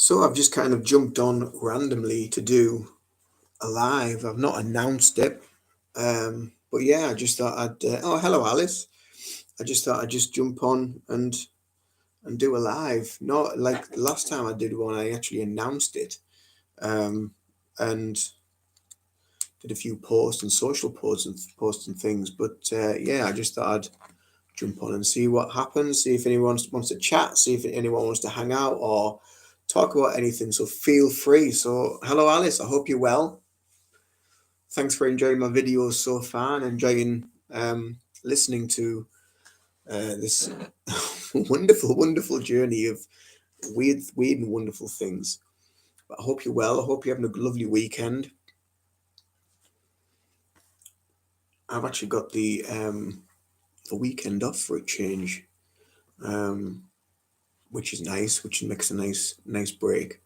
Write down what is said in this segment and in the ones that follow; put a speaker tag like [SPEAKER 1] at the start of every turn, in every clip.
[SPEAKER 1] So I've just kind of jumped on randomly to do a live. I've not announced it, but yeah, I just thought I'd. Oh, hello, Alice. I just thought I'd just jump on and do a live. Not like the last time I did one, I actually announced it, and did a few posts and social posts and things. But yeah, I just thought I'd jump on and see what happens. See if anyone wants to chat. See if anyone wants to hang out or talk about anything. So feel free. So hello, Alice. I hope you're well. Thanks for enjoying my videos so far and enjoying listening to this wonderful journey of weird and wonderful things. But I hope you're well. I hope you're having a lovely weekend. I've actually got the weekend off for a change, um, which is nice, which makes a nice break.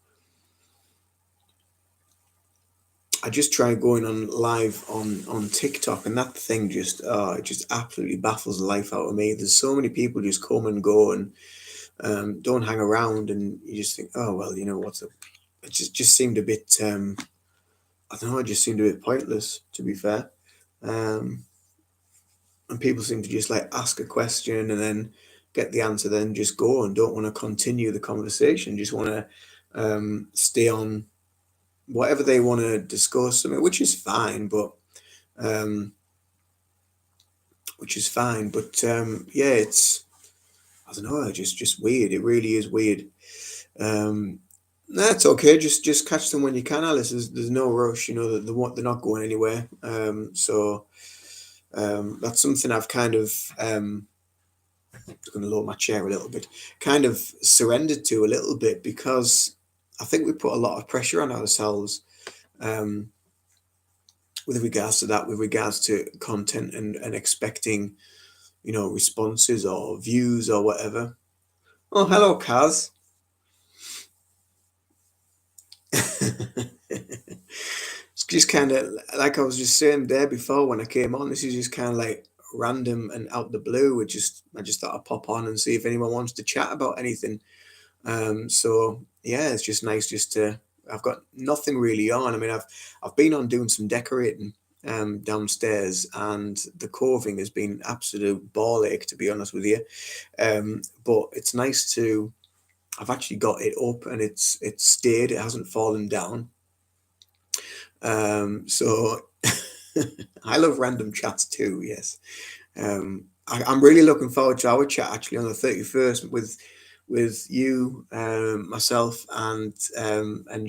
[SPEAKER 1] I just tried going on live on TikTok, and that thing just it just absolutely baffles the life out of me. There's so many people just come and go and don't hang around, and you just think, oh well, what's up? It just seemed a bit I don't know, it just seemed a bit pointless, to be fair. Um, and people seem to just like ask a question and then get the answer, then just go and don't want to continue the conversation. Just want to stay on whatever they want to discuss. I mean, um, which is fine. But yeah, it's I don't know, just weird. It really is weird. Um, That's okay. Just catch them when you can, Alice. There's no rush. You know that they're not going anywhere. That's something I've kind of going to lower my chair a little bit. Kind of surrendered to a little bit because I think we put a lot of pressure on ourselves um, with regards to that, with regards to content and expecting responses or views or whatever. Oh, hello, Kaz. It's just kind of like I was just saying there before when I came on. This is just kind of like random and out the blue. I just thought I'd pop on and see if anyone wants to chat about anything. So yeah, it's just nice just to. I've got nothing really on. I mean, I've been on doing some decorating downstairs, and the coving has been absolute ball ache, to be honest with you. But it's nice to. I've actually got it up and it's stayed. It hasn't fallen down. So I love random chats too. Yes. I'm really looking forward to our chat actually on the 31st with you, myself, and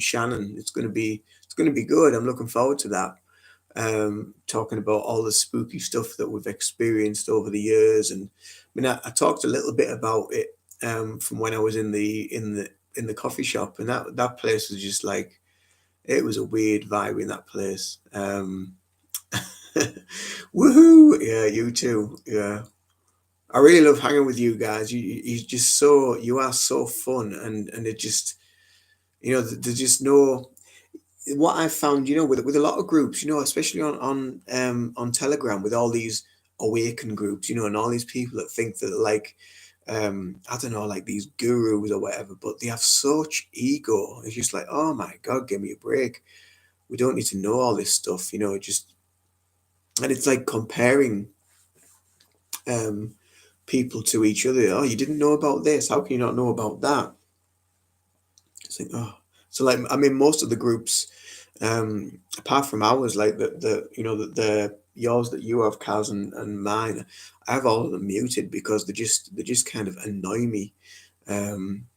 [SPEAKER 1] Shannon. It's going to be good. I'm looking forward to that. Talking about all the spooky stuff that we've experienced over the years, and I mean, I talked a little bit about it from when I was in the coffee shop, and that place was just like it was a weird vibe in that place. Woohoo! Yeah, you too. Yeah, I really love hanging with you guys. You are so fun, and it just there's just no what I've found with a lot of groups, especially on Telegram with all these awakened groups, and all these people that think that like I don't know, like these gurus or whatever, but they have such ego. It's just like, oh my god, give me a break. We don't need to know all this stuff, just and it's like comparing um people to each other. Oh, you didn't know about this, how can you not know about that? It's like, oh, so like I mean most of the groups apart from ours, like the yours that you have, Kaz, and mine, I have all of them muted because they just kind of annoy me. um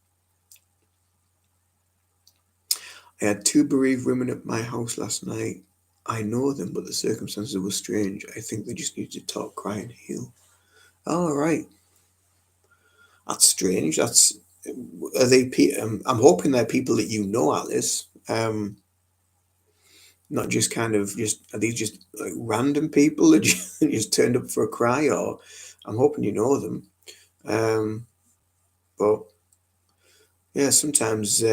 [SPEAKER 1] I had two bereaved women at my house last night. I know them, but the circumstances were strange. I think they just need to talk, cry, and heal. All right. That's strange. Are they? I'm hoping they're people that you know, Alice. Not just kind of just are these just like random people that just turned up for a cry, or I'm hoping you know them. Um, but yeah, sometimes.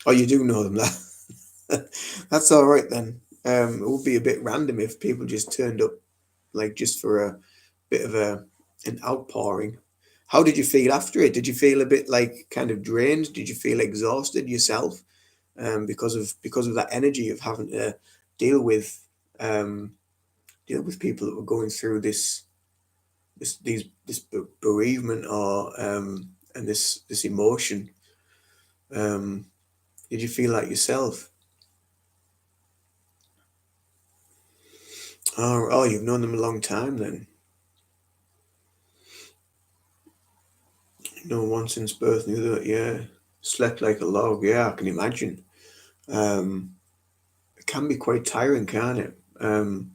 [SPEAKER 1] Oh, you do know them. That's all right then. It would be a bit random if people just turned up like just for a bit of an outpouring. How did you feel after it? Did you feel a bit like kind of drained? Did you feel exhausted yourself, because of that energy of having to deal with um, deal with people that were going through this bereavement, or and this emotion? Um, did you feel like yourself? Oh, you've known them a long time then. No one since birth, neither. Yeah, slept like a log. Yeah, I can imagine. Um, it can be quite tiring, can't it? And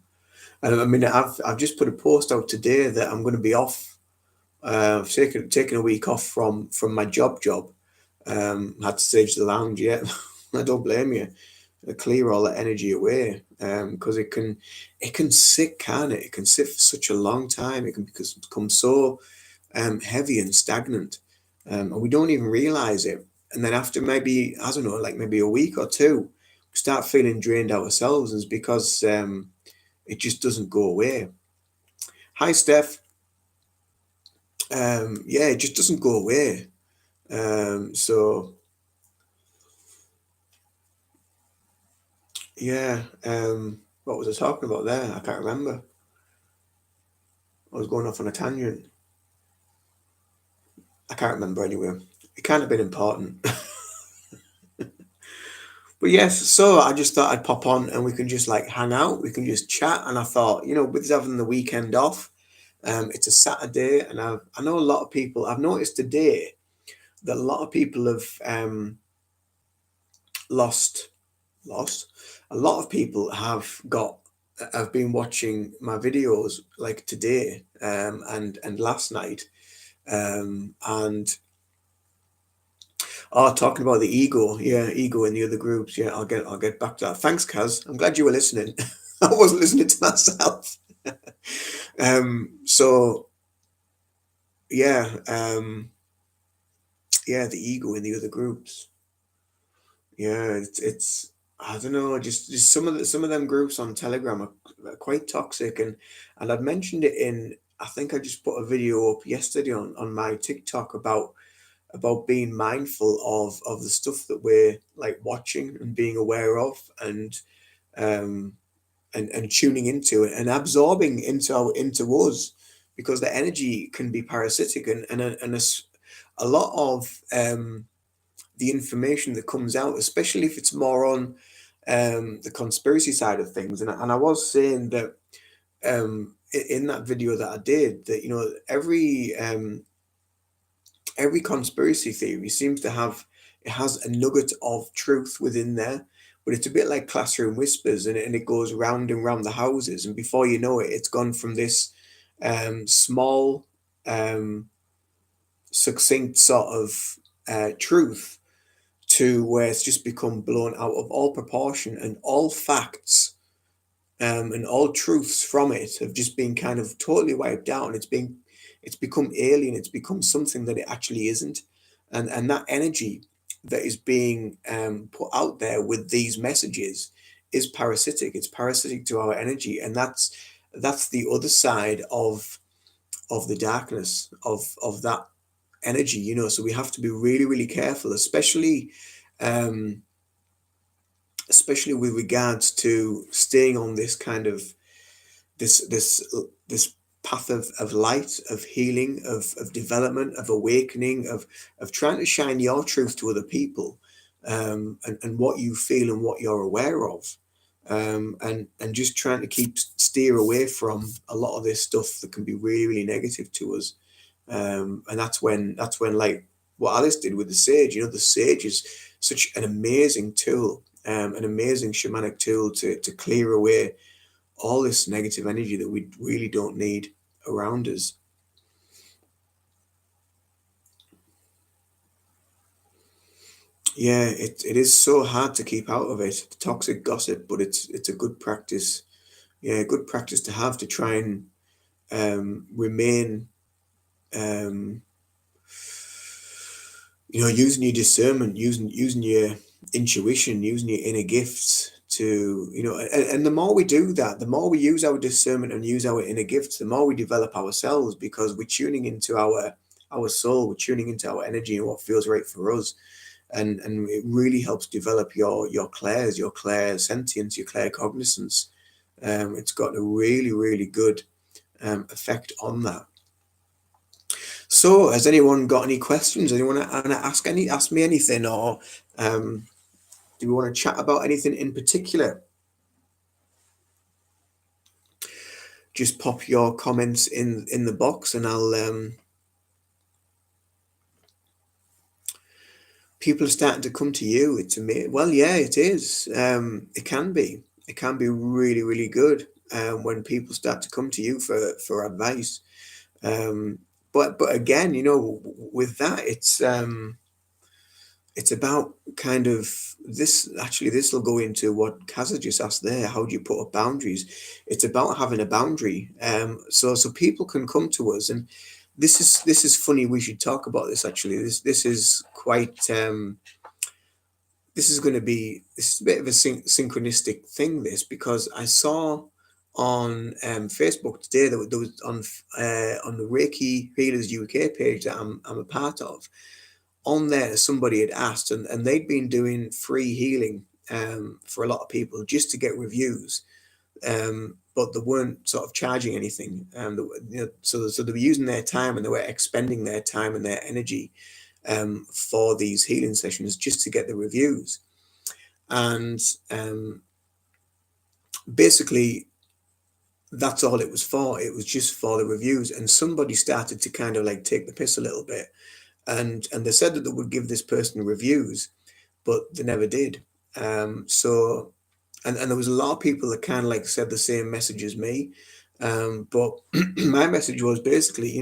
[SPEAKER 1] I mean, I've just put a post out today that I'm going to be off. I've taken a week off from my job. Had to stage the lounge. Yeah, I don't blame you. Clear all that energy away, because it can sit, can it? It can sit for such a long time. It can become so heavy and stagnant, and we don't even realize it. And then after maybe, I don't know, like maybe a week or two, we start feeling drained ourselves, and it's because it just doesn't go away. Hi, Steph. Yeah, it just doesn't go away. So yeah, what was I talking about there? I can't remember. I was going off on a tangent. I can't remember anyway. It can't have been important. But yes, so I just thought I'd pop on and we can just like hang out, we can just chat. And I thought, with having the weekend off, it's a Saturday, and I know a lot of people. I've noticed today that a lot of people have lost lost. A lot of people have been watching my videos like today, and last night, and talking about the ego, yeah, ego in the other groups. Yeah, I'll get back to that. Thanks, Kaz. I'm glad you were listening. I wasn't listening to myself. So yeah, yeah, the ego in the other groups. Yeah, it's I don't know, just some of them groups on Telegram are quite toxic, and I've mentioned it in. I think I just put a video up yesterday on my TikTok about being mindful of the stuff that we're like watching and being aware of, um and tuning into it and absorbing into us, because the energy can be parasitic, and a lot of the information that comes out, especially if it's more on the conspiracy side of things. And I was saying that in that video that I did, that every conspiracy theory seems to have it has a nugget of truth within there, but it's a bit like classroom whispers, and it goes round and round the houses, and before you know it, it's gone from this small, um, succinct sort of truth to where it's just become blown out of all proportion, and all facts and all truths from it have just been kind of totally wiped out, and it's become alien. It's become something that it actually isn't, and that energy that is being put out there with these messages is parasitic. It's parasitic to our energy, and that's the other side of the darkness of that energy. So we have to be really, really careful, um especially with regards to staying on this kind of this path of light, of healing, of development, of awakening, of trying to shine your truth to other people, and what you feel and what you're aware of, and just trying to steer away from a lot of this stuff that can be really, really negative to us. And that's when like what Alice did with the sage. The sage is such an amazing tool, an amazing shamanic tool to clear away all this negative energy that we really don't need around us. Yeah, it is so hard to keep out of it, the toxic gossip, but it's a good practice. Yeah, good practice to have, to try and remain, um, using your discernment, using your intuition, using your inner gifts to, and the more we do that, the more we use our discernment and use our inner gifts, the more we develop ourselves, because we're tuning into our our soul. We're tuning into our energy and what feels right for us. And it really helps develop your clairs, your clair sentience, your clair cognizance. It's got a really, really good effect on that. So, has anyone got any questions? Anyone want to ask me anything, or do we want to chat about anything in particular? Just pop your comments in the box, and I'll. People are starting to come to you. It's amazing. Well, yeah, it is. It can be. It can be really, really good when people start to come to you for advice. But again, with that, it's about kind of this. Actually, this will go into what Kaza just asked there. How do you put up boundaries? It's about having a boundary. So people can come to us, and this is funny. We should talk about this. Actually, this is quite. This is a bit of a synchronistic thing. This, because I saw on Facebook today that there was on the Reiki Healers UK page that I'm a part of. On there, somebody had asked, and they'd been doing free healing for a lot of people just to get reviews, but they weren't sort of charging anything. So they were using their time, and they were expending their time and their energy for these healing sessions just to get the reviews. And basically, that's all it was for. It was just for the reviews. And somebody started to kind of like take the piss a little bit. And they said that they would give this person reviews, but they never did. So, and there was a lot of people that kind of like said the same message as me. But my message was basically,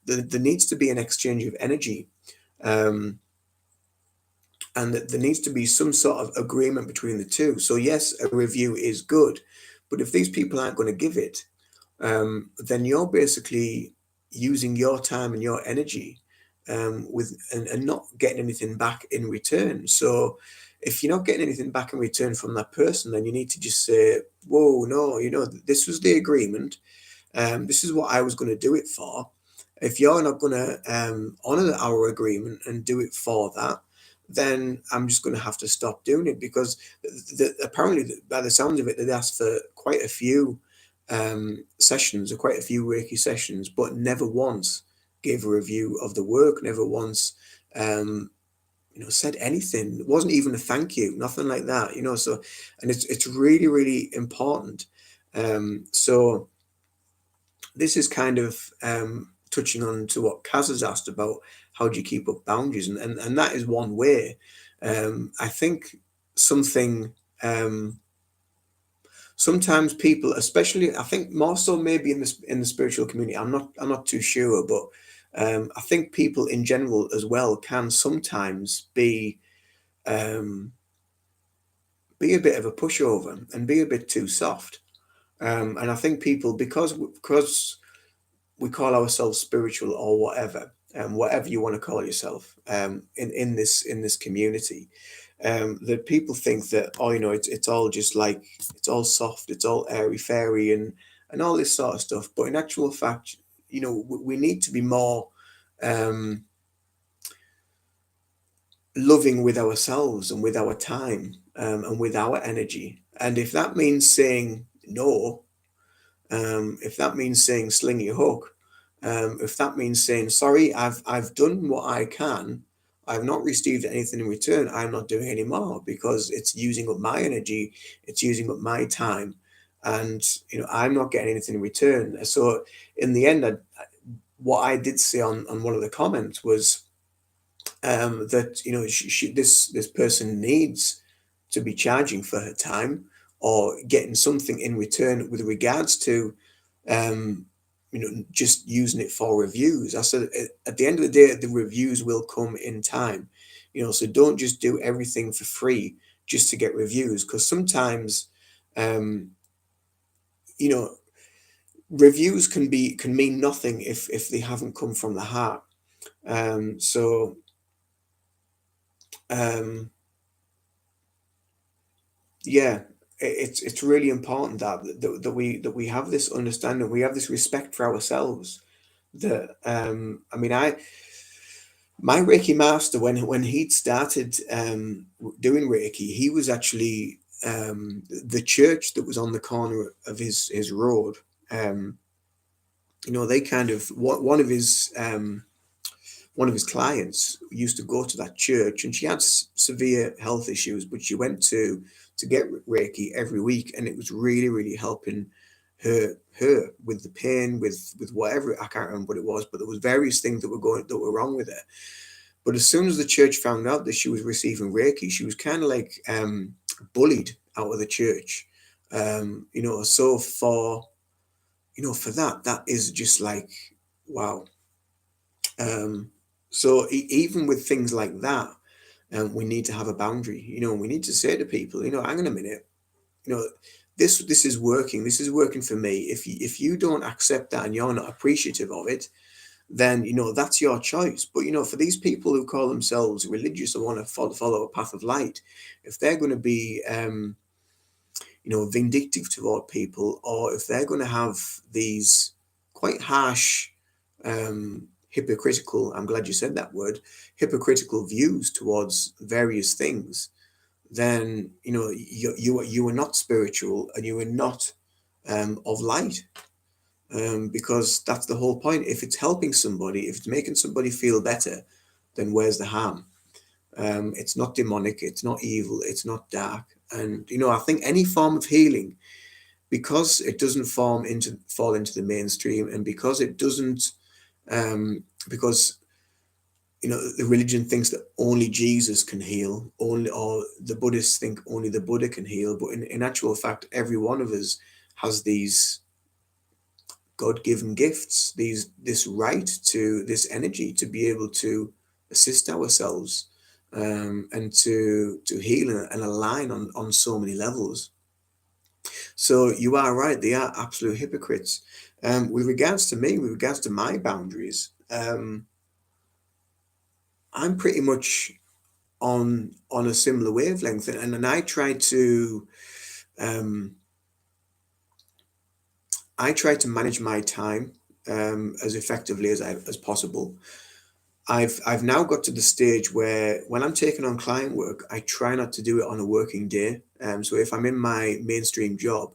[SPEAKER 1] there needs to be an exchange of energy. And that there needs to be some sort of agreement between the two. So yes, a review is good, but if these people aren't going to give it, then you're basically using your time and your energy and not getting anything back in return. So if you're not getting anything back in return from that person, then you need to just say, whoa, no, this was the agreement. This is what I was going to do it for. If you're not going to honor our agreement and do it for that, then I'm just going to have to stop doing it, because apparently, by the sounds of it, they asked for quite a few sessions or quite a few Reiki sessions, but never once gave a review of the work, never once said anything. It wasn't even a thank you, nothing like that. So, and it's really, really important. So this is kind of touching on to what Kaz has asked about, how do you keep up boundaries, and that is one way. I think something sometimes people, especially I think more so maybe in the spiritual community, I'm not too sure, but I think people in general as well can sometimes be a bit of a pushover and be a bit too soft. And I think people, because we call ourselves spiritual or whatever you want to call yourself, in this community, that people think that, it's all just like, it's all soft, it's all airy fairy and all this sort of stuff. But in actual fact, we need to be more loving with ourselves and with our time, and with our energy. And if that means saying no, if that means saying sling your hook, if that means saying sorry, I've done what I can, I've not received anything in return, I'm not doing any more, because it's using up my energy, it's using up my time, and I'm not getting anything in return. So in the end, what I did say on one of the comments was that this person needs to be charging for her time, or getting something in return with regards to just using it for reviews. I said at the end of the day, the reviews will come in time. So don't just do everything for free just to get reviews, because sometimes um, you know reviews can mean nothing if they haven't come from the heart. So um, yeah, it's really important that we have this understanding, we have this respect for ourselves, The I mean, my Reiki master, when he'd started doing Reiki, he was actually the church that was on the corner of his road. Um, they kind of one of his clients used to go to that church, and she had severe health issues, but she went to get Reiki every week, and it was really, really helping her with the pain, with whatever. I can't remember what it was, but there was various things that were wrong with her. But as soon as the church found out that she was receiving Reiki, she was kind of like bullied out of the church. So for that is just like, wow. Um, so even with things like that, we need to have a boundary. We need to say to people, hang on a minute, you know, this is working. This is working for me. If you don't accept that and you're not appreciative of it, then that's your choice. But for these people who call themselves religious or want to follow a path of light, if they're going to be vindictive toward people, or if they're going to have these quite harsh, hypocritical, I'm glad you said that word, hypocritical views towards various things, then you are not spiritual, and you are not of light. Because that's the whole point. If it's helping somebody, if it's making somebody feel better, then where's the harm? It's not demonic, it's not evil, it's not dark. And I think any form of healing, because it doesn't fall into the mainstream, and because it doesn't, because the religion thinks that only Jesus can heal, or the Buddhists think only the Buddha can heal. But in actual fact, every one of us has these God-given gifts, this right to this energy to be able to assist ourselves, and to heal and align on so many levels. So you are right; they are absolute hypocrites. With regards to me, with regards to my boundaries, I'm pretty much on a similar wavelength, and um, I try to manage my time as effectively as possible. I've now got to the stage where when I'm taking on client work, I try not to do it on a working day. So if I'm in my mainstream job,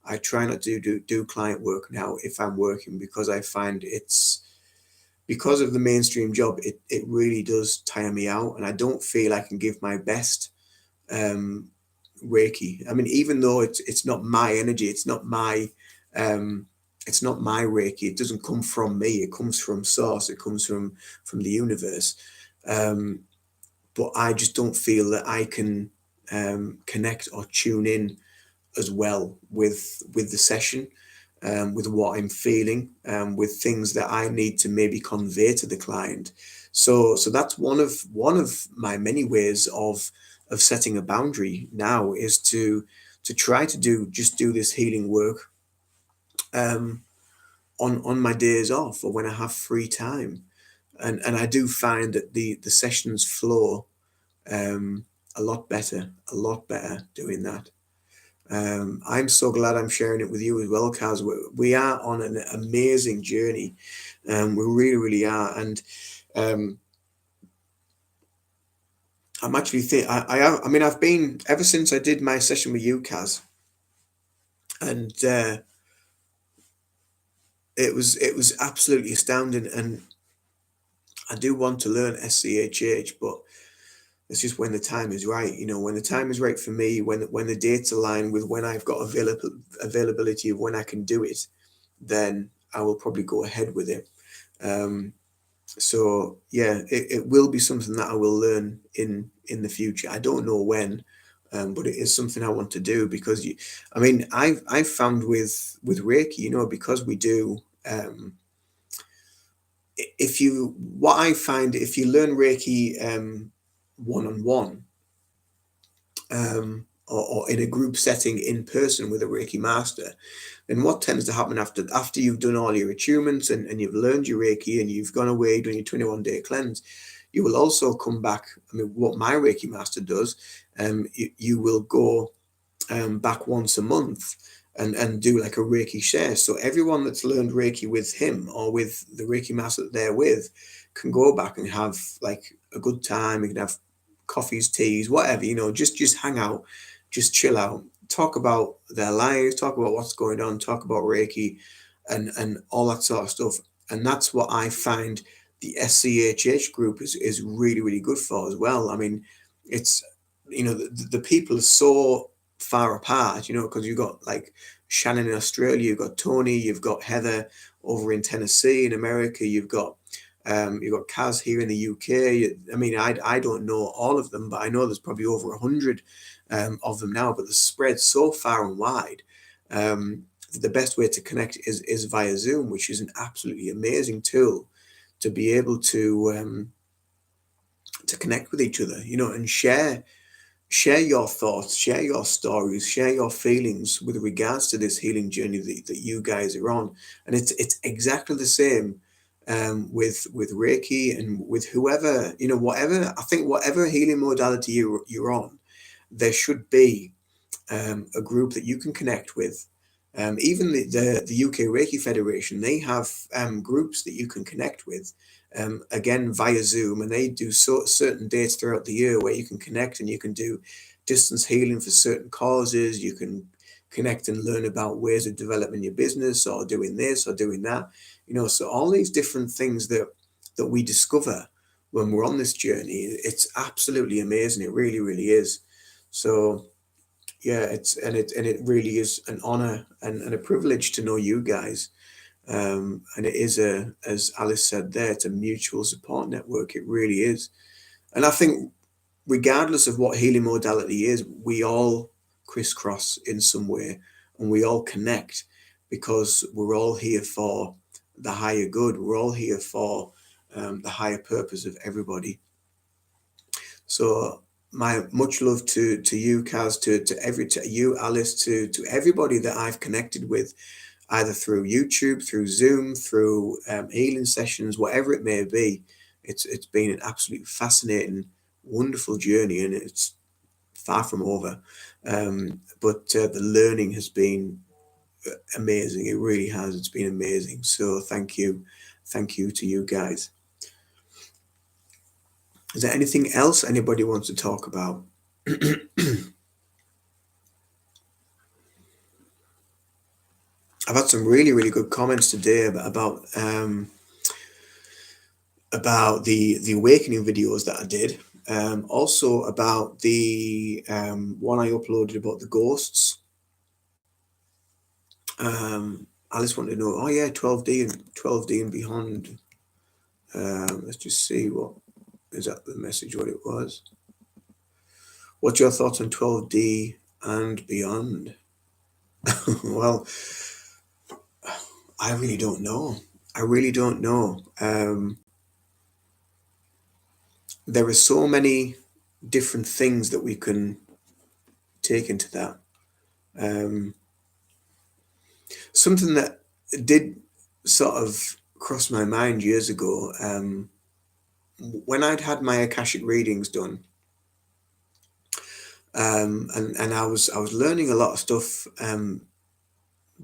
[SPEAKER 1] I try not to do client work now if I'm working, because I find it's because of the mainstream job, it really does tire me out, and I don't feel I can give my best um, Reiki. I mean, even though it's not my energy, um, it's not my Reiki. It doesn't come from me. It comes from source. It comes from the universe. Um, but I just don't feel that I can connect or tune in as well with the session, with what I'm feeling, with things that I need to maybe convey to the client. So that's one of my many ways of setting a boundary now, is to try to do this healing work um, on my days off, or when I have free time, and I do find that the sessions flow um, a lot better doing that. I'm so glad I'm sharing it with you as well, Kaz. We are on an amazing journey. We really, really are. And um, I'm actually I mean, I've been ever since I did my session with you, Kaz, and it was absolutely astounding. And I do want to learn SCHH, but it's just when the time is right. When the time is right for me, when the dates align with when I've got availability of when I can do it, then I will probably go ahead with it. Um, so yeah, it will be something that I will learn in the future. I don't know when, but it is something I want to do, because I mean, I've found with Reiki, because we do. What I find, if you learn Reiki one on one, or in a group setting in person with a Reiki master, then what tends to happen after you've done all your attunements, and you've learned your Reiki, and you've gone away doing your 21-day cleanse, you will also come back. I mean, what my Reiki master does, you will go back once a month, and do like a Reiki share. So everyone that's learned Reiki with him or with the Reiki master that they're with can go back and have like a good time. You can have coffees, teas, whatever, just hang out, just chill out, talk about their lives, talk about what's going on, talk about Reiki and all that sort of stuff. And that's what I find the SCHH group is really, really good for as well. I mean, it's, the people are so far apart, because you've got like Shannon in Australia, you've got Tony, you've got Heather over in Tennessee in America, you've got Kaz here in the UK. I mean, I don't know all of them, but I know there's probably over 100 of them now. But the spread so far and wide. The best way to connect is via Zoom, which is an absolutely amazing tool to be able to connect with each other, and share your thoughts, share your stories, share your feelings with regards to this healing journey that you guys are on. And it's exactly the same with Reiki and with whoever, whatever, I think whatever healing modality you're on, there should be a group that you can connect with. Even the UK Reiki Federation, they have groups that you can connect with, again via Zoom, and they do certain dates throughout the year where you can connect and you can do distance healing for certain causes. You can connect and learn about ways of developing your business or doing this or doing that. So all these different things that we discover when we're on this journey, it's absolutely amazing. It really, really is. So yeah, it really is an honor and a privilege to know you guys. And it is as Alice said there, it's a mutual support network. It really is. And I think regardless of what healing modality is, we all crisscross in some way and we all connect because we're all here for the higher good. We're all here for the higher purpose of everybody. So my much love to you, Kaz, to you, Alice, to everybody that I've connected with, either through YouTube, through Zoom, through healing sessions, whatever it may be. It's been an absolutely fascinating, wonderful journey, and it's far from over. But the learning has been amazing. It really has. It's been amazing. So thank you to you guys. Is there anything else anybody wants to talk about? I've had some really, really good comments today about the awakening videos that I did. Also about the one I uploaded about the ghosts. Alice wanted to know, oh yeah, 12D and beyond. Let's just see, what is that the message, what it was. What's your thoughts on 12D and beyond? Well, I really don't know. I really don't know. There are so many different things that we can take into that. Something that did sort of cross my mind years ago, when I'd had my Akashic readings done, and I was learning a lot of stuff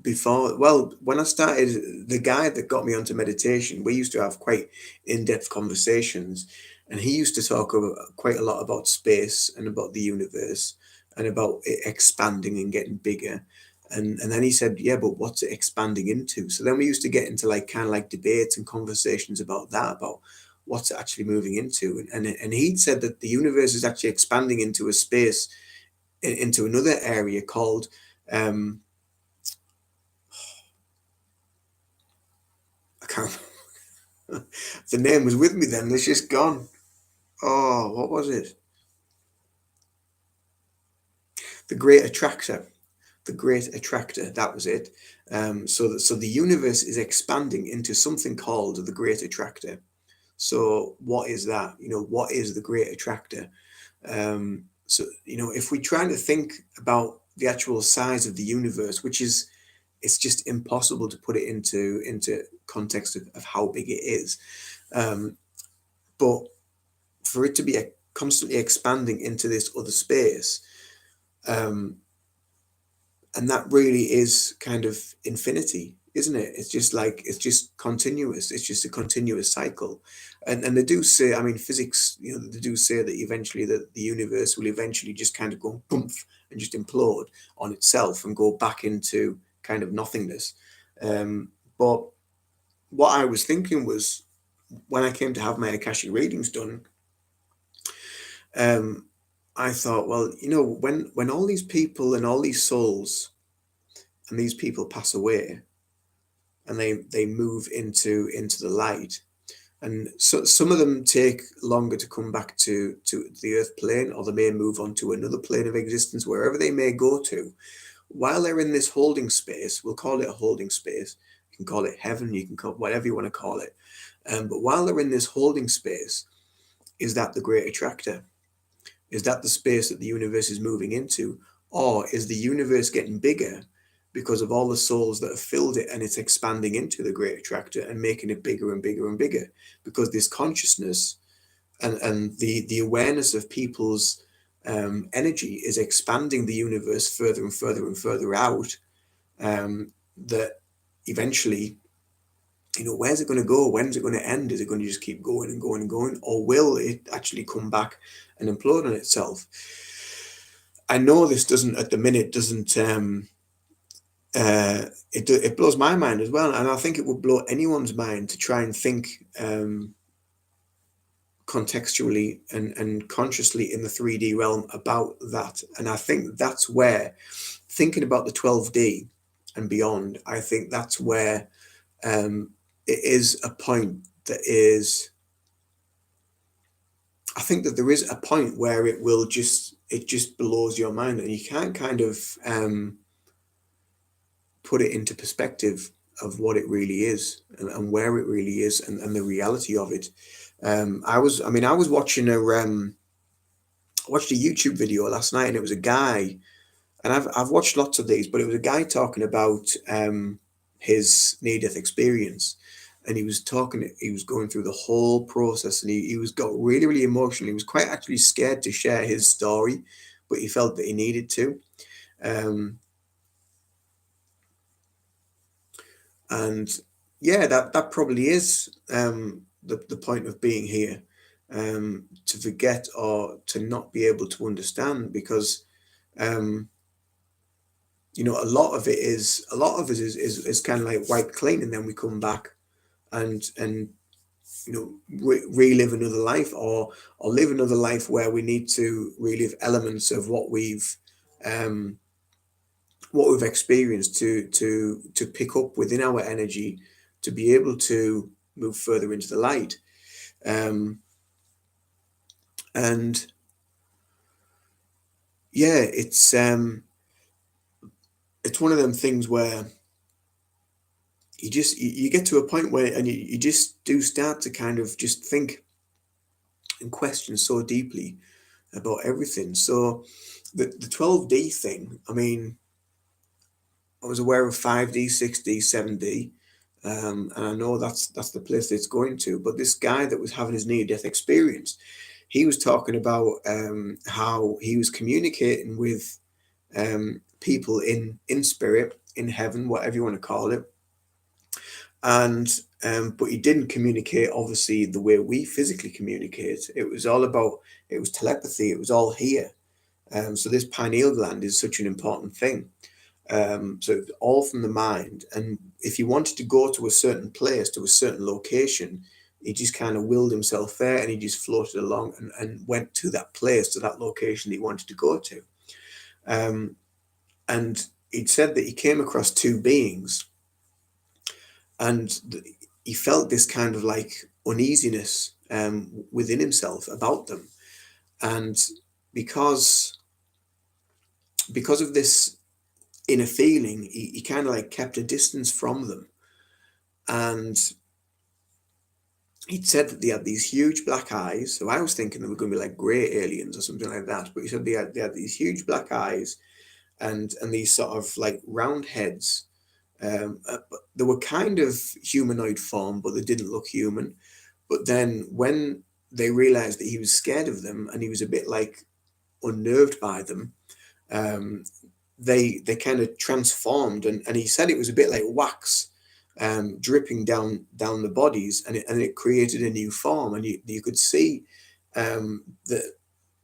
[SPEAKER 1] before. Well, when I started, the guy that got me onto meditation, we used to have quite in-depth conversations, and he used to talk quite a lot about space and about the universe and about it expanding and getting bigger. And then he said, yeah, but what's it expanding into? So then we used to get into like kind of like debates and conversations about that, about what's it actually moving into. And he'd said that the universe is actually expanding into a space, into another area called I can't. The name was with me then. It's just gone. Oh, what was it? The Great Attractor. The Great Attractor. That was it. So the universe is expanding into something called the Great Attractor. So what is that? What is the Great Attractor? So if we try to think about the actual size of the universe, which is, it's just impossible to put it into context of how big it is. But for it to be constantly expanding into this other space, and that really is kind of infinity, isn't it? It's just like, it's just continuous, it's just a continuous cycle. And they do say, I mean, physics, they do say that eventually the universe will eventually just kind of go boom and just implode on itself and go back into kind of nothingness. But what I was thinking was, when I came to have my Akashic readings done, um, I thought, well, when all these people and all these souls and these people pass away, and they move into the light, and so some of them take longer to come back to the earth plane, or they may move on to another plane of existence, wherever they may go to. While they're in this holding space, we'll call it a holding space, you can call it heaven, you can call it whatever you want to call it, but while they're in this holding space, is that the great attractor? Is that the space that the universe is moving into? Or is the universe getting bigger because of all the souls that have filled it, and it's expanding into the great attractor and making it bigger and bigger and bigger? Because this consciousness and the awareness of people's energy is expanding the universe further and further and further out, that eventually, where's it going to go? When's it going to end? Is it going to just keep going and going and going? Or will it actually come back and implode on itself? I know this doesn't, at the minute, it blows my mind as well. And I think it would blow anyone's mind to try and think contextually and consciously in the 3D realm about that. And I think that's where, thinking about the 12D and beyond, I think that's where it is a point that is, I think that there is a point where it just blows your mind, and you can't kind of put it into perspective of what it really is, and where it really is, and the reality of it. I was watching watched a YouTube video last night, and it was a guy, and I've watched lots of these, but it was a guy talking about his near-death experience, and he was going through the whole process, and he got really, really emotional. He was quite actually scared to share his story, but he felt that he needed to. And yeah, that probably is the point of being here, to forget or to not be able to understand, because a lot of it is kind of like wipe clean, and then we come back and relive another life, or live another life where we need to relive elements of what we've experienced to pick up within our energy, to be able to move further into the light. And yeah, it's one of them things where you get to a point where, and you just do start to kind of just think and question so deeply about everything. So the 12D thing, I mean, I was aware of 5D, 6D, 7D, and I know that's the place that it's going to. But this guy that was having his near-death experience, he was talking about how he was communicating with people in spirit, in heaven, whatever you want to call it, and but he didn't communicate obviously the way we physically communicate. It was telepathy. It was all here. So this pineal gland is such an important thing. So it's all from the mind. And if he wanted to go to a certain place, to a certain location, he just kind of willed himself there, and he just floated along and went to that place, to that location he wanted to go to. And he'd said that he came across two beings, and he felt this kind of like uneasiness within himself about them. And because of this inner feeling, he kind of like kept a distance from them. And he'd said that they had these huge black eyes. So I was thinking they were going to be like grey aliens or something like that. But he said they had these huge black eyes, and these sort of like round heads. But they were kind of humanoid form, but they didn't look human. But then when they realized that he was scared of them, and he was a bit like unnerved by them, they kind of transformed, and he said it was a bit like wax dripping down the bodies, and it created a new form, and you could see that,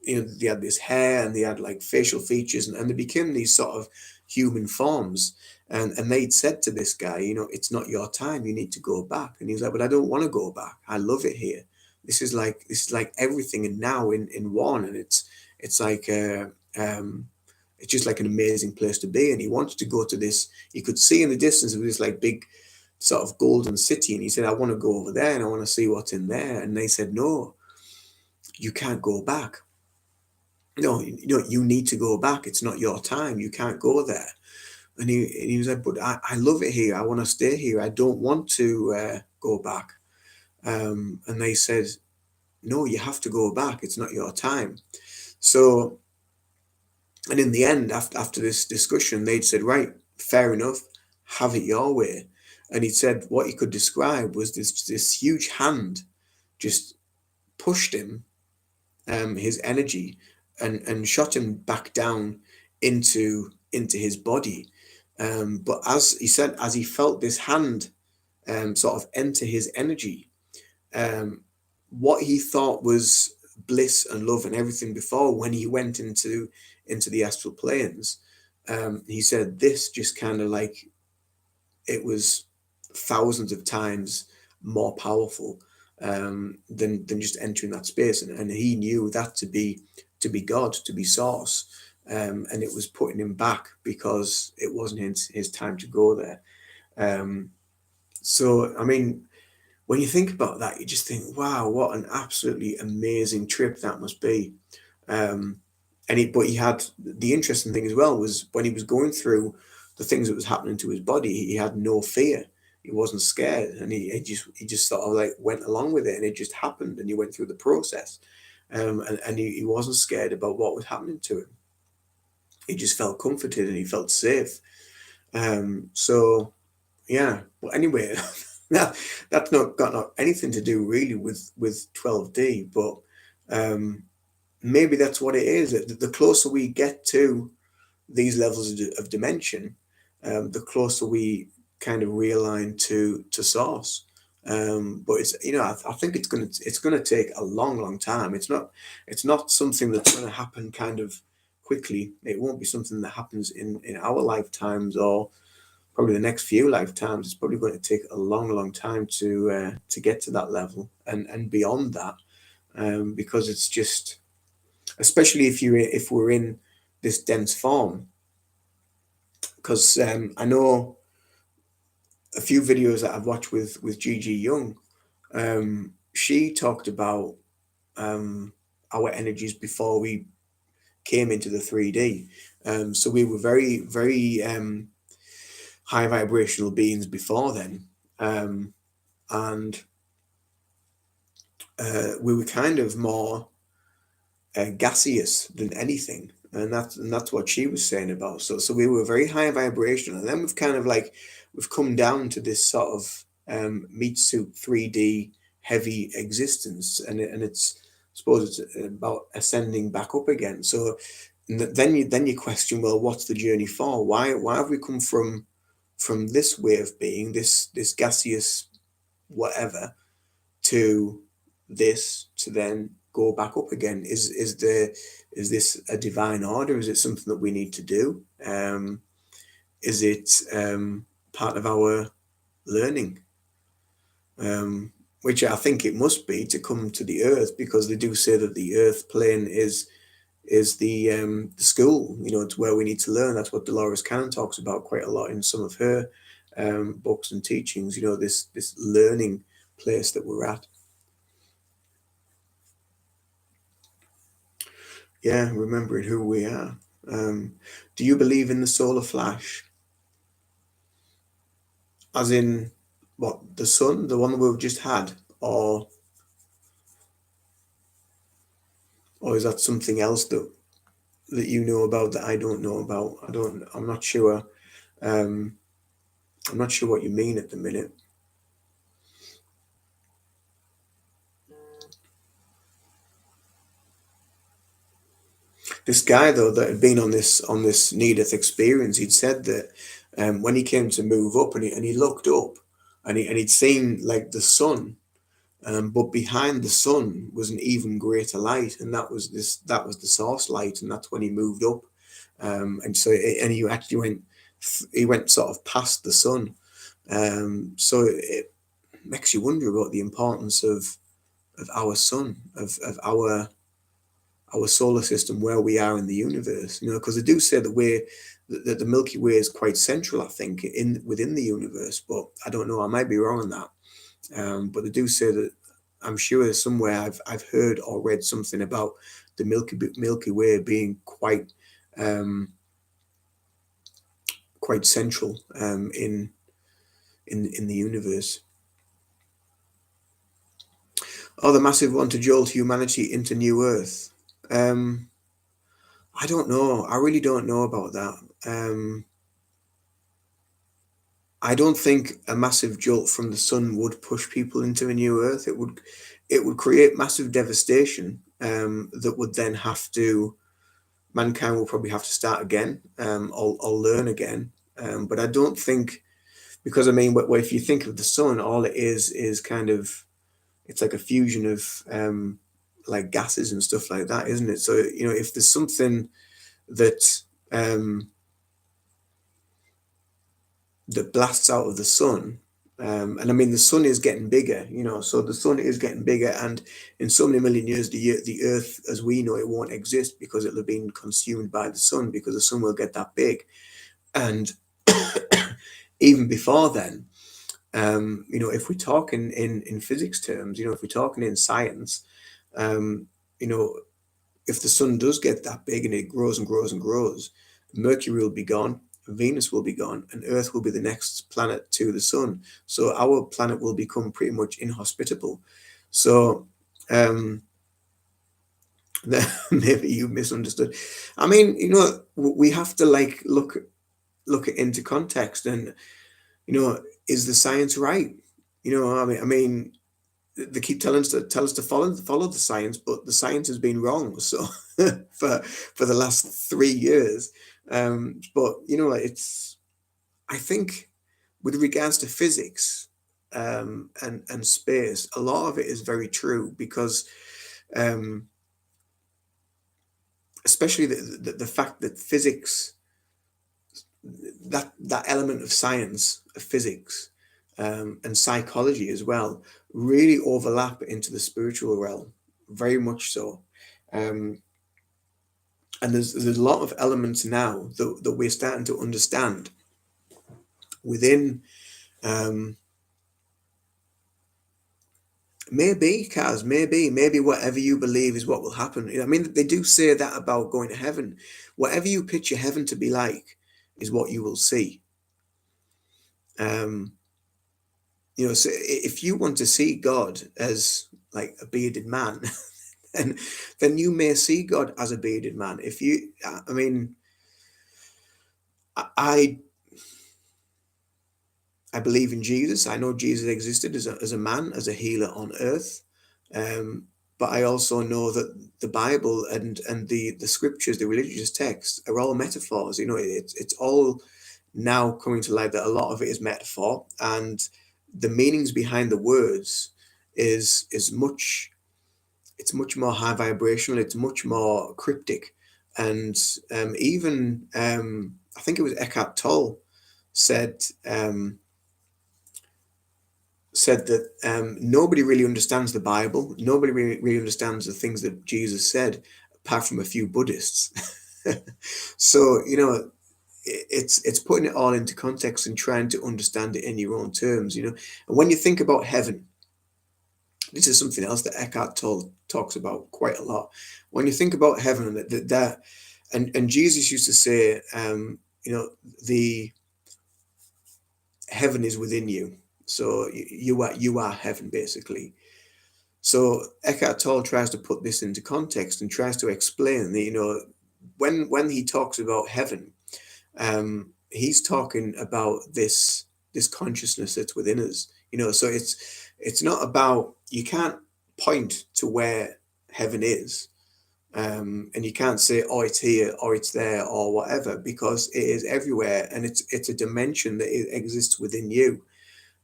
[SPEAKER 1] you know, they had this hair and they had like facial features, and they became these sort of human forms. And they'd said to this guy, you know, it's not your time, you need to go back. And he was like, but I don't want to go back, I love it here. This is like everything and now in one. And it's like it's just like an amazing place to be. And he wanted to go to this, you could see in the distance of this like big sort of golden city, and he said, I want to go over there and I want to see what's in there. And they said, no, you can't go back. No, you need to go back. It's not your time. You can't go there. And he was like, but I love it here. I want to stay here. I don't want to go back. And they said, no, you have to go back. It's not your time. So, and in the end, after this discussion, they'd said, right, fair enough, have it your way. And he said what he could describe was this huge hand just pushed him, his energy, and shot him back down into his body. But as he said, as he felt this hand sort of enter his energy, what he thought was bliss and love and everything before, when he went into the astral planes, he said this just kind of like, it was thousands of times more powerful than just entering that space, and he knew that to be God, to be source, and it was putting him back because it wasn't his time to go there. So I mean, when you think about that, you just think, wow, what an absolutely amazing trip that must be. Um, but he had, the interesting thing as well was when he was going through the things that was happening to his body, he had no fear. He wasn't scared, and he just sort of like went along with it, and it just happened, and he went through the process, and he wasn't scared about what was happening to him. He just felt comforted and he felt safe. So yeah, but anyway, that's not got anything to do really with 12D, but maybe that's what it is. The closer we get to these levels of dimension, the closer we kind of realign to source. But it's, you know, I think it's gonna take a long time. It's not something that's gonna happen kind of quickly. It won't be something that happens in our lifetimes, or probably the next few lifetimes. It's probably going to take a long time to get to that level and beyond that, because it's just, especially if we're in this dense form. Because I know a few videos that I've watched with Gigi Young. She talked about our energies before we came into the 3D. So we were very high vibrational beings before then, and we were kind of more gaseous than anything, and that's what she was saying about. So we were very high vibrational, and then we've come down to this sort of meat suit 3D heavy existence, and it's, I suppose it's about ascending back up again. So then you question, well, what's the journey for? Why have we come from this way of being, this gaseous whatever, to this, to then go back up again? Is this a divine order? Is it something that we need to do? Is it part of our learning? Which I think it must be, to come to the earth, because they do say that the earth plane is the school. You know, it's where we need to learn. That's what Dolores Cannon talks about quite a lot in some of her books and teachings. You know, this learning place that we're at. Yeah, remembering who we are. Do you believe in the solar flash? As in, what, the sun, the one that we've just had, or is that something else that you know about that I don't know about? I'm not sure. Um, I'm not sure what you mean at the minute. This guy though that had been on this near-death experience, he'd said that when he came to move up and he looked up and he'd seen like the sun, but behind the sun was an even greater light, and that was the source light, and that's when he moved up, and so and he actually went sort of past the sun, so it makes you wonder about the importance of our sun, of our solar system, where we are in the universe. Because they do say that the Milky Way is quite central, I think, in within the universe, but I don't know. I might be wrong on that. But they do say that. I'm sure somewhere I've heard or read something about the Milky Way being quite central in the universe. Oh, the massive one to jolt humanity into new Earth. Um, I don't know. I really don't know about that. I don't think a massive jolt from the sun would push people into a new Earth. It would create massive devastation. That would then mankind will probably have to start again, or learn again. But I don't think, because I mean, if you think of the sun, all it is kind of, it's like a fusion of like gases and stuff like that, isn't it? So if there's something that um, that blasts out of the sun. And I mean, the sun is getting bigger, so the sun is getting bigger. And in so many million years, the Earth as we know it won't exist, because it'll have been consumed by the sun, because the sun will get that big. And even before then, if we're talking in physics terms, if we're talking in science, um, you know, if the sun does get that big and it grows and grows and grows, Mercury will be gone, Venus will be gone, and Earth will be the next planet to the sun. So our planet will become pretty much inhospitable. So maybe you misunderstood. I mean, we have to like look it into context, and is the science right? I mean, they keep telling us to follow the science, but the science has been wrong. So for the last 3 years, but it's, I think, with regards to physics, and space, a lot of it is very true, because um, especially the fact that physics, that element of science, of physics, and psychology as well, really overlap into the spiritual realm, very much so. Um, and there's a lot of elements now that we're starting to understand within. Um, maybe, Kaz, maybe whatever you believe is what will happen. I mean, they do say that about going to heaven. Whatever you picture heaven to be like is what you will see. Um, so if you want to see God as like a bearded man, then you may see God as a bearded man. I mean, I I believe in Jesus. I know Jesus existed as a man, as a healer on earth. Um, but I also know that the Bible and the scriptures, the religious texts, are all metaphors. It's all now coming to light that a lot of it is metaphor, and the meanings behind the words is much it's much more high vibrational. It's much more cryptic, and even I think it was Eckhart Tolle said. Said that nobody really understands the Bible. Nobody really understands the things that Jesus said, apart from a few Buddhists. So it's putting it all into context and trying to understand it in your own terms. And when you think about heaven, this is something else that Eckhart Tolle talks about quite a lot. When you think about heaven, and Jesus used to say, the heaven is within you. So you are heaven, basically. So Eckhart Tolle tries to put this into context and tries to explain that when he talks about heaven, he's talking about this consciousness that's within us. So it's not about, you can't point to where heaven is. And you can't say, oh, it's here or it's there or whatever, because it is everywhere, and it's a dimension that exists within you,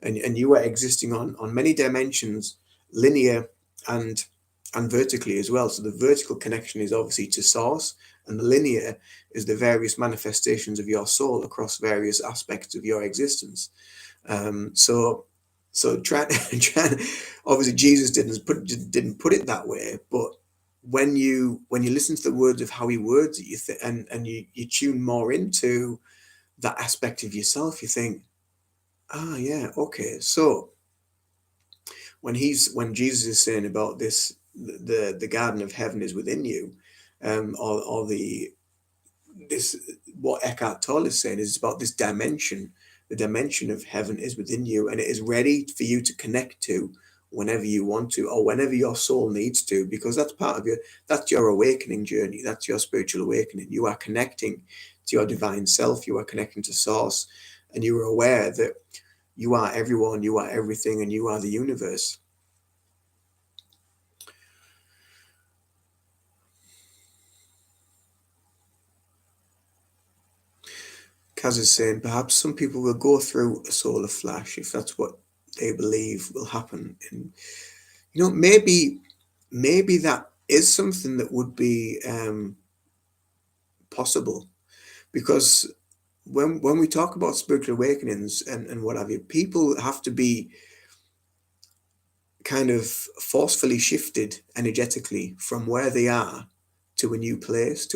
[SPEAKER 1] and you are existing on many dimensions, linear and vertically as well. So the vertical connection is obviously to source, and the linear is the various manifestations of your soul across various aspects of your existence. So try, obviously Jesus didn't put it that way, but when you listen to the words of how he words it, and you tune more into that aspect of yourself, you think, ah, yeah, okay. So when Jesus is saying about this, the garden of heaven is within you, or the this what Eckhart Tolle is saying is about this dimension. The dimension of heaven is within you, and it is ready for you to connect to whenever you want to, or whenever your soul needs to, because that's part of that's your awakening journey. That's your spiritual awakening. You are connecting to your divine self. You are connecting to source, and you are aware that you are everyone, you are everything, and you are the universe. Kaz is saying perhaps some people will go through a solar flash if that's what they believe will happen. And maybe that is something that would be possible, because when we talk about spiritual awakenings and what have you, people have to be kind of forcefully shifted energetically from where they are to a new place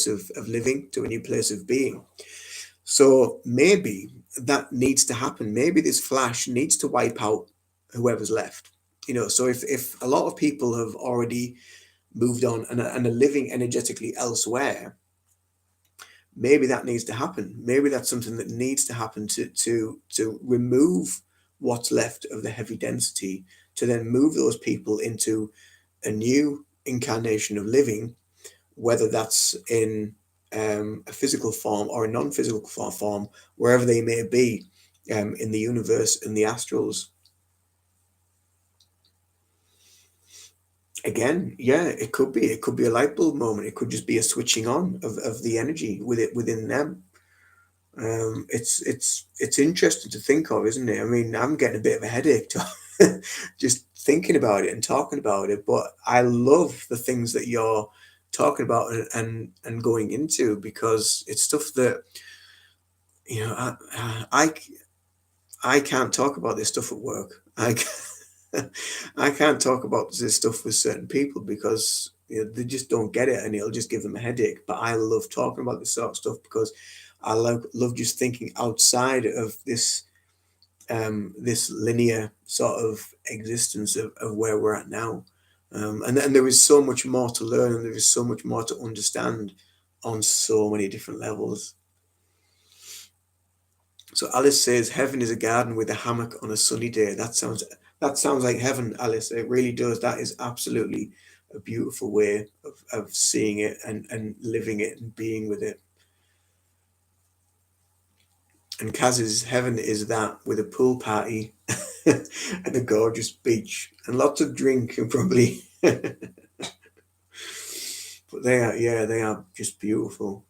[SPEAKER 1] of living, to a new place of being. So maybe that needs to happen. Maybe this flash needs to wipe out whoever's left. So if a lot of people have already moved on and are living energetically elsewhere, maybe that needs to happen. Maybe that's something that needs to happen to remove what's left of the heavy density, to then move those people into a new incarnation of living, whether that's in a physical form or a non-physical form, wherever they may be, in the universe, in the astrals. Again, yeah, it could be a light bulb moment. It could just be a switching on of the energy within them. It's interesting to think of, isn't it? I mean, I'm getting a bit of a headache just thinking about it and talking about it. But I love the things that you're talking about and going into, because it's stuff that I can't talk about this stuff at work. I can't talk about this stuff with certain people because they just don't get it, and it'll just give them a headache. But I love talking about this sort of stuff because I love just thinking outside of this linear sort of existence of where we're at now. And there is so much more to learn, and there is so much more to understand on so many different levels. So Alice says heaven is a garden with a hammock on a sunny day. That sounds like heaven, Alice. It really does. That is absolutely a beautiful way of seeing it and living it and being with it. And Kaz's heaven is that, with a pool party and a gorgeous beach and lots of drink and probably but they are just beautiful.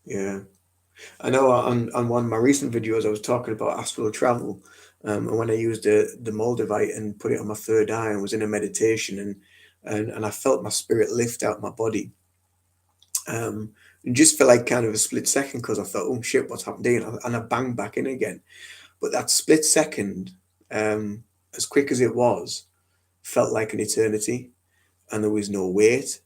[SPEAKER 1] Yeah. I know on one of my recent videos I was talking about astral travel, and when I used the Moldavite and put it on my third eye and was in a meditation, and I felt my spirit lift out my body, and just for like kind of a split second, because I thought, oh shit, what's happened here? And I banged back in again. But that split second, as quick as it was, felt like an eternity, and there was no weight.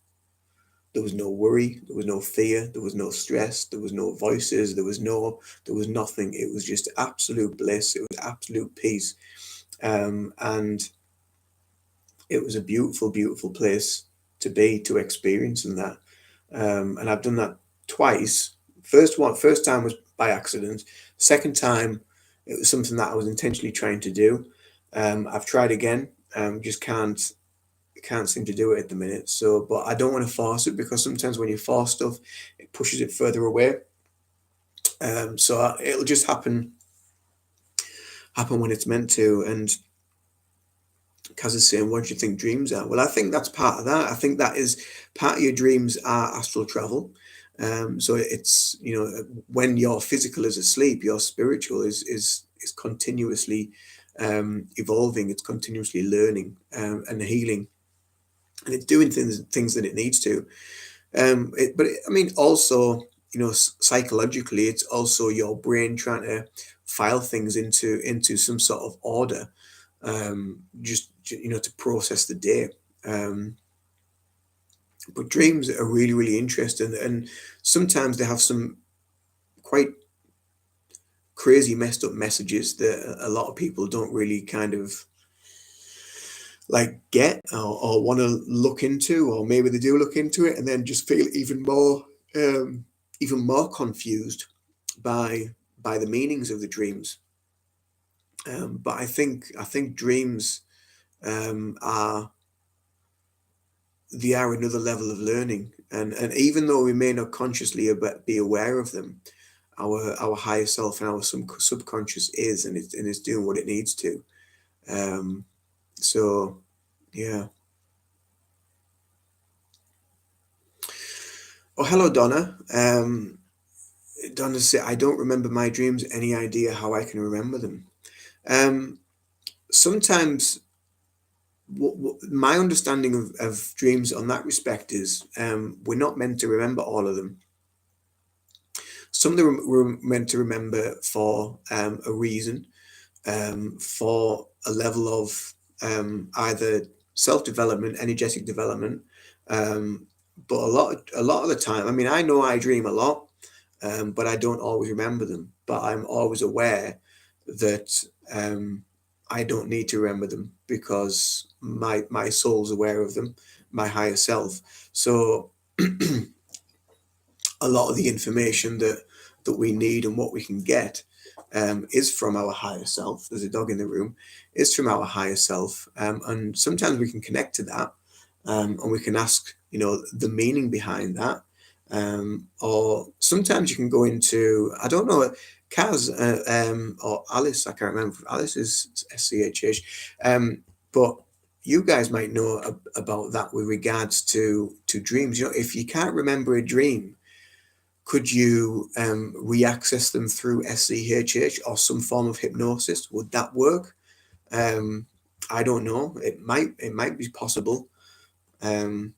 [SPEAKER 1] There was no worry, there was no fear, there was no stress, there was no voices, there was nothing. It was just absolute bliss, it was absolute peace. And it was a beautiful, beautiful place to be, to experience in that. And I've done that twice. First time was by accident. Second time, it was something that I was intentionally trying to do. I've tried again, just can't seem to do it at the minute. So, but I don't want to force it, because sometimes when you force stuff, it pushes it further away. So it'll just happen when it's meant to. And Kaz is saying, what do you think dreams are? Well, I think that's part of that. I think that is part of your dreams are astral travel. So it's, when your physical is asleep, your spiritual is continuously evolving. It's continuously learning and healing, and it's doing things that it needs to. I mean, also, psychologically, it's also your brain trying to file things into some sort of order, just to process the day. Um, but dreams are really, really interesting, and sometimes they have some quite crazy, messed up messages that a lot of people don't really kind of like get or want to look into, or maybe they do look into it and then just feel um, even more confused by the meanings of the dreams. But I think dreams are they are another level of learning, and even though we may not consciously be aware of them, our higher self and our subconscious is, and it's doing what it needs to. Um, so yeah. Oh, hello, Donna. Donna said, "I don't remember my dreams. Any idea how I can remember them?" Um, Sometimes my understanding of dreams on that respect is we're not meant to remember all of them. Some of them we're meant to remember for a reason, for a level of either self-development, energetic development. Um, but a lot of the time, I mean, I know I dream a lot, but I don't always remember them. But I'm always aware that I don't need to remember them because my soul's aware of them, my higher self. So a lot of the information that we need and what we can get is from our higher self. There's a dog in the room. Is from our higher self, and sometimes we can connect to that, and we can ask, the meaning behind that. Or sometimes you can go into, I don't know, Kaz or Alice. I can't remember. Alice is SCHH, but you guys might know about that with regards to dreams. If you can't remember a dream, could you re-access them through SCHH or some form of hypnosis? Would that work? Um, I don't know. It might be possible. Um,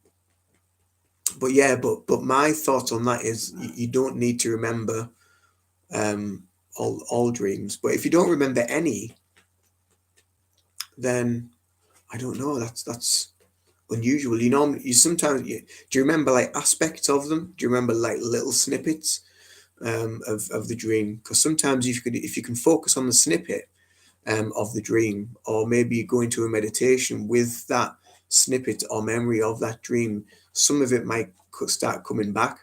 [SPEAKER 1] but yeah, but my thought on that is you don't need to remember um, all dreams. But if you don't remember any, then I don't know. That's unusual. You sometimes do you remember like aspects of them? Do you remember like little snippets of the dream? Because sometimes if you can focus on the snippet of the dream, or maybe you go into a meditation with that snippet or memory of that dream, some of it might start coming back,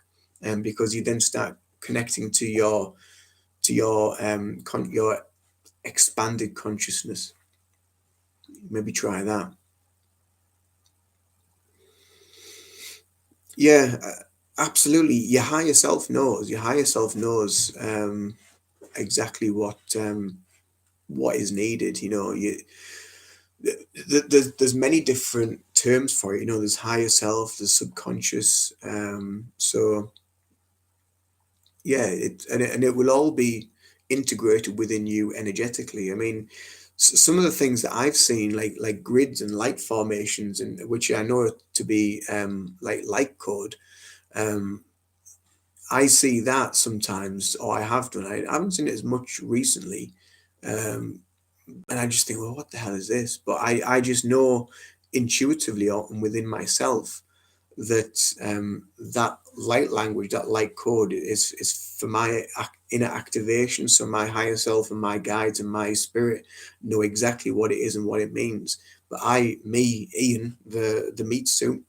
[SPEAKER 1] because you then start connecting to your expanded consciousness. Maybe try that. Yeah, absolutely. Your higher self knows. Your higher self knows exactly what is needed. There's many different terms for it. There's higher self, there's subconscious. So yeah, and it will all be integrated within you energetically. I mean, some of the things that I've seen, like grids and light formations, and which I know to be like light code. Um, I see that sometimes, or I have done. I haven't seen it as much recently, um, and I just think, well, what the hell is this? But I just know intuitively or within myself that that light language, that light code is for my inner activation. So my higher self and my guides and my spirit know exactly what it is and what it means. But Ian, the meat suit,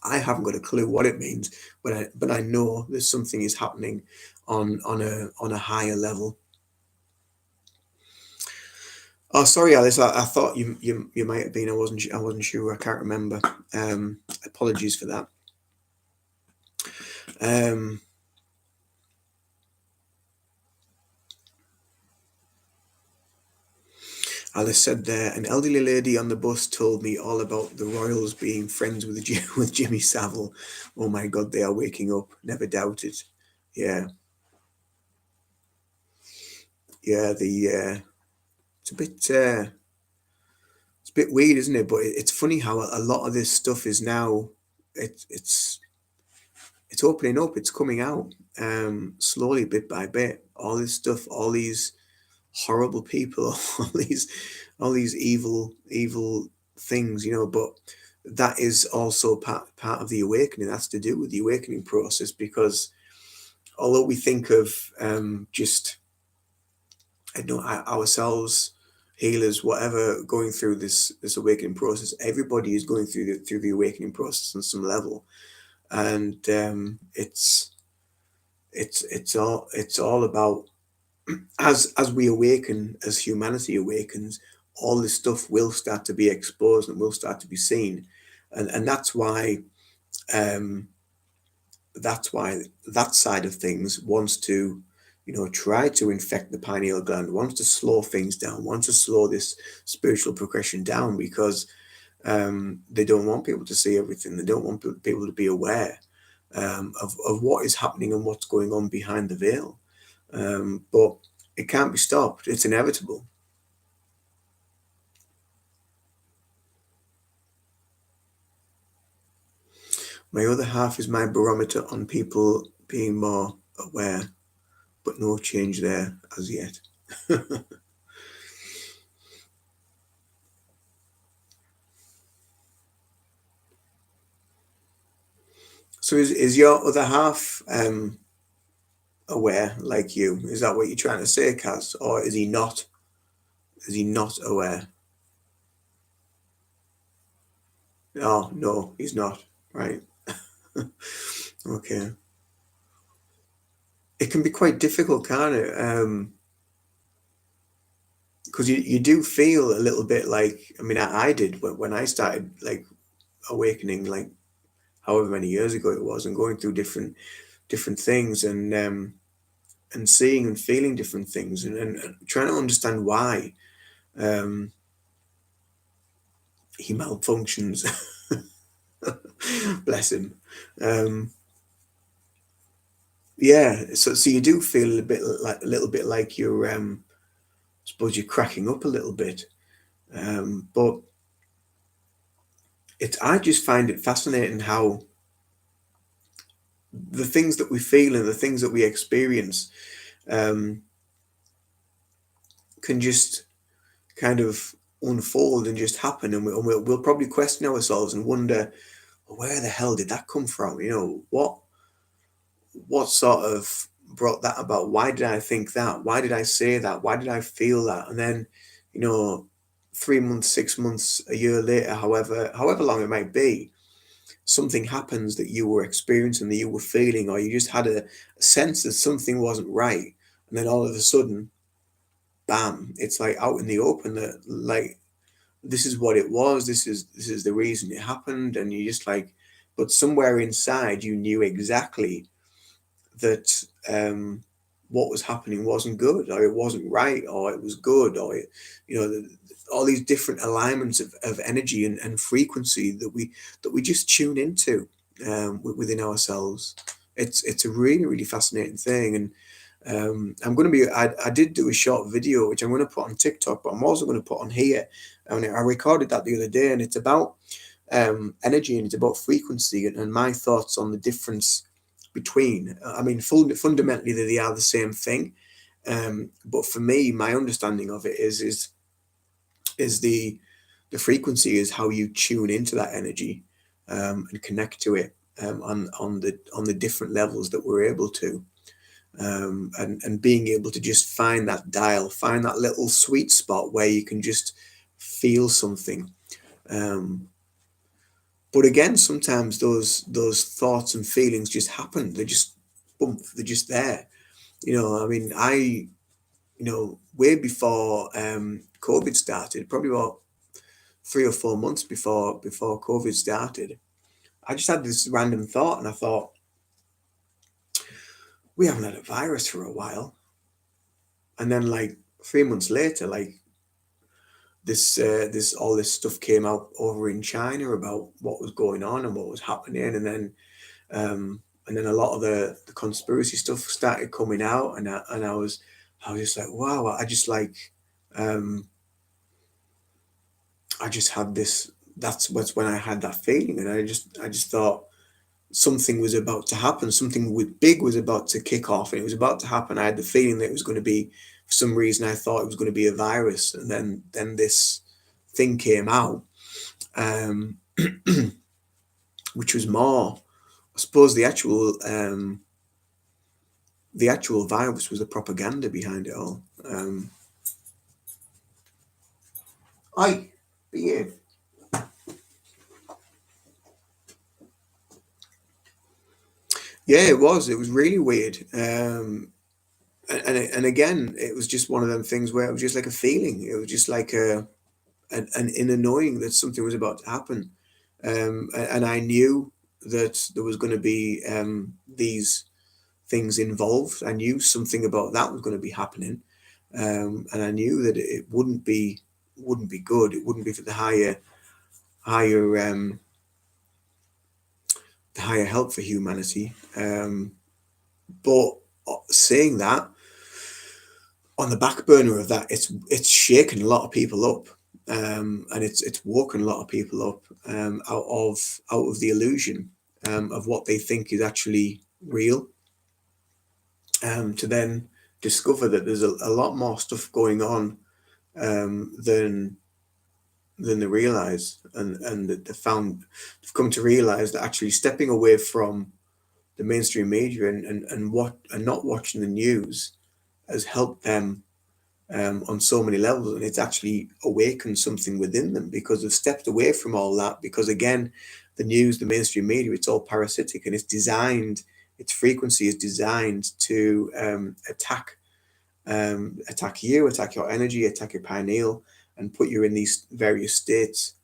[SPEAKER 1] I haven't got a clue what it means, but I know that something is happening on a higher level. Oh, sorry, Alice. I thought you might have been. I wasn't sure. I can't remember. Apologies for that. Um, Alice said there, an elderly lady on the bus told me all about the royals being friends with with Jimmy Savile. Oh my God, they are waking up. Never doubted. Yeah, yeah. It's a bit it's a bit weird, isn't it? But it's funny how a lot of this stuff is now it's it's opening up. It's coming out slowly, bit by bit. All this stuff, all these horrible people, all these evil things, you know. But that is also part of the awakening. That's to do with the awakening process, because although we think of just I don't know ourselves, healers, whatever, going through this awakening process, everybody is going through the awakening process on some level. And it's all about, as we awaken, as humanity awakens, all this stuff will start to be exposed and will start to be seen. And um that's why that side of things wants to, you know, try to infect the pineal gland, wants to slow things down, wants to slow this spiritual progression down, because they don't want people to see everything. They don't want people to be aware of what is happening and what's going on behind the veil. But it can't be stopped. It's inevitable. My other half is my barometer on people being more aware, but no change there as yet. So is your other half aware like you? Is that what you're trying to say, Kaz? Or is he not? Is he not aware? Oh no, he's not. Right. Okay. It can be quite difficult, can't it? Because you do feel a little bit like, I mean, I did when I started like awakening, like however many years ago it was, and going through different things, and seeing and feeling different things, and trying to understand why um he malfunctions. Bless him. um yeah, so you do feel a little bit like you're I suppose you're cracking up a little bit. But it's, I just find it fascinating how the things that we feel and the things that we experience um, can just kind of unfold and just happen, and we'll probably question ourselves and wonder, well, where the hell did that come from? You know, what sort of brought that about? Why did I think that? Why did I say that? Why did I feel that? And then, you know, 3 months, 6 months, a year later, however long it might be, something happens that you were experiencing, that you were feeling, or you just had a sense that something wasn't right, and then all of a sudden, bam, it's like out in the open that, like, this is what it was, this is the reason it happened, and you just like, but somewhere inside you knew exactly that what was happening wasn't good, or it wasn't right, or it was good, or it, you know, all these different alignments of energy and frequency that we just tune into within ourselves. It's a really fascinating thing. And I'm going to be, I did do a short video which I'm going to put on TikTok, but I'm also going to put on here. And I recorded that the other day, and it's about energy, and it's about frequency, and my thoughts on the difference between. I mean, fundamentally, they are the same thing. But for me, my understanding of it is the frequency is how you tune into that energy and connect to it on the different levels that we're able to. And being able to just find that dial, find that little sweet spot where you can just feel something. Um, but again, sometimes those thoughts and feelings just happen. They just boom, they're just there. You know, I mean, you know, way before COVID started, probably about 3 or 4 months before COVID started, I just had this random thought, and I thought, we haven't had a virus for a while. And then like 3 months later, like this all this stuff came out over in China about what was going on and what was happening, and then a lot of the conspiracy stuff started coming out, and I was just like, wow, um, I just had this. That's what's when I had that feeling, and I just thought something was about to happen. Something big was about to kick off, and it was about to happen. I had the feeling that it was going to be, for some reason, I thought it was going to be a virus, and then this thing came out, um, which was more, I suppose, the actual virus was the propaganda behind it all. I, yeah, yeah, it was. It was really weird. And again, it was just one of them things where it was just like a feeling. It was just like an inner knowing that something was about to happen. And I knew that there was going to be these things involved. I knew something about that was going to be happening, and I knew that it wouldn't be good. It wouldn't be for higher the higher help for humanity. But saying that, on the back burner of that, it's shaken a lot of people up, and it's woken a lot of people up, out of the illusion, of what they think is actually real, to then discover that there's a lot more stuff going on, than they realize, and that they've come to realize that actually stepping away from the mainstream media, and not watching the news has helped them, on so many levels, and it's actually awakened something within them because they've stepped away from all that. Because again, the news, the mainstream media, it's all parasitic, and its frequency is designed to, attack you, attack your energy, attack your pineal, and put you in these various states.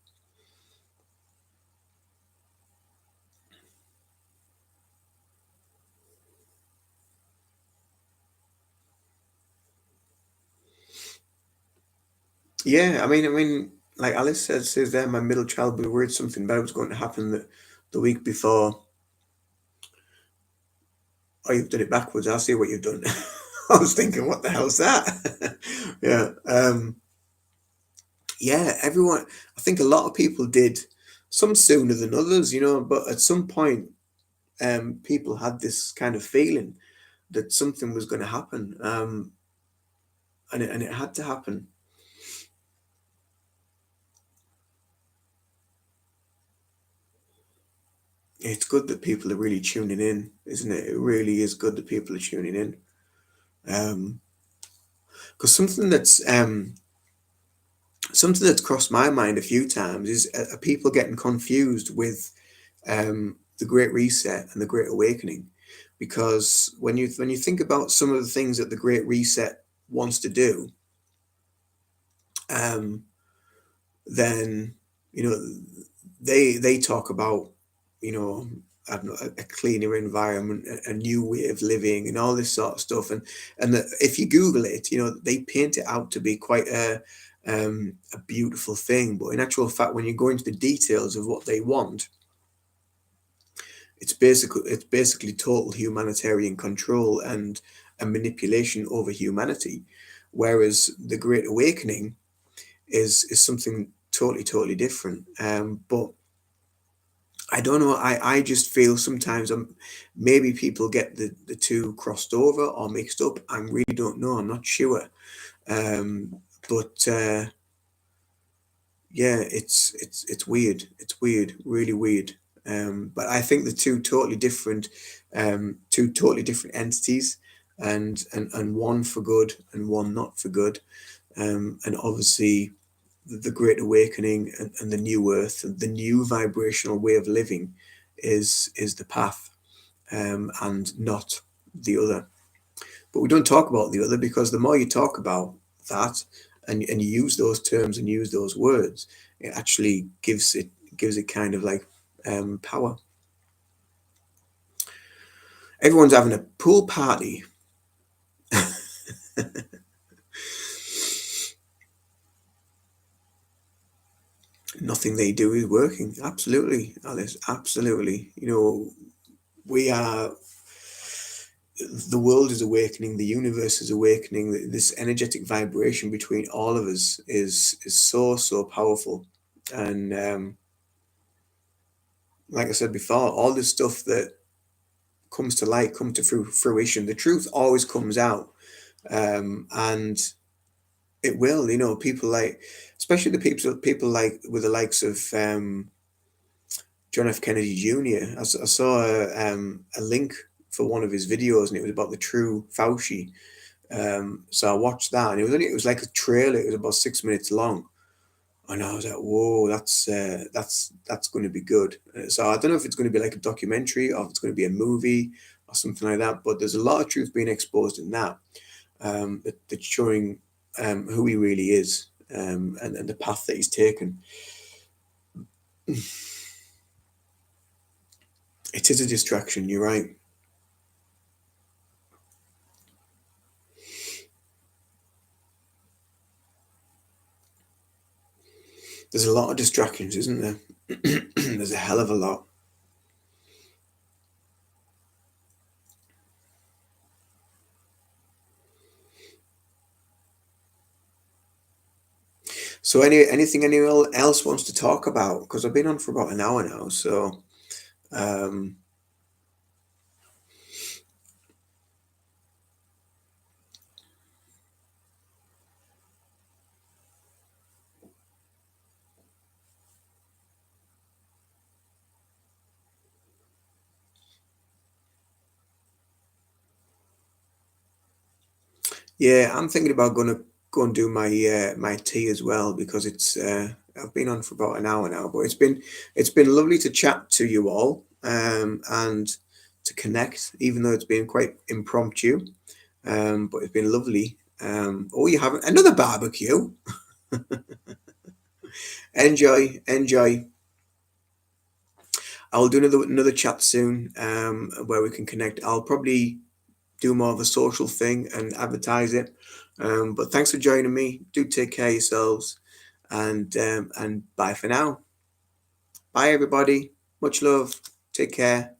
[SPEAKER 1] Yeah, I mean, like Alice says there, my middle child was worried something bad was going to happen the week before. Oh, you've done it backwards. I see what you've done. I was thinking, what the hell's that? Yeah, yeah. Everyone, I think a lot of people did, some sooner than others, but at some point, people had this kind of feeling that something was going to happen, and it had to happen. It's good that people are really tuning in, isn't it? It really is good that people are tuning in. Because something that's crossed my mind a few times is, are people getting confused with, the Great Reset and the Great Awakening? Because when you think about some of the things that the Great Reset wants to do, um, then you know they talk about, you know I don't know, a cleaner environment, a new way of living, and all this sort of stuff. And that if you Google it, they paint it out to be quite a beautiful thing. But in actual fact, when you go into the details of what they want, it's basically total humanitarian control and a manipulation over humanity. Whereas the Great Awakening is something totally different. But I don't know. I just feel sometimes, maybe people get the two crossed over or mixed up. I really don't know. I'm not sure. But yeah, it's weird. It's weird, really weird. But I think the two totally different entities, and one for good and one not for good. And obviously, the Great Awakening, and the new Earth, and the new vibrational way of living, is the path, and not the other. But we don't talk about the other, because the more you talk about that, and you use those terms and use those words, it actually gives it kind of like, power. Everyone's having a pool party. nothing they do is working. Absolutely, Alice. Absolutely. We are. The world is awakening. The universe is awakening. This energetic vibration between all of us is so powerful. And like I said before, all this stuff that comes to light, come to fruition. The truth always comes out, and it will. People like, especially the people like with the likes of John F. Kennedy Jr. I saw a link for one of his videos, and it was about the true Fauci. So I watched that, and it was like a trailer. It was about 6 minutes long, and I was like, "Whoa, that's going to be good." So I don't know if it's going to be like a documentary or if it's going to be a movie or something like that. But there's a lot of truth being exposed in that, that's showing who he really is, and the path that he's taken. It is a distraction. You're right. There's a lot of distractions, isn't there? There's a hell of a lot. So anything anyone else wants to talk about? Because I've been on for about an hour now. So um, yeah, I'm thinking about gonna go and do my tea as well because it's I've been on for about an hour now. But it's been lovely to chat to you all, and to connect, even though it's been quite impromptu. But it's been lovely. Oh, you have another barbecue. Enjoy, enjoy. I'll do another chat soon, where we can connect. I'll probably do more of a social thing and advertise it. But thanks for joining me. Do take care of yourselves, and bye for now. Bye everybody. Much love. Take care.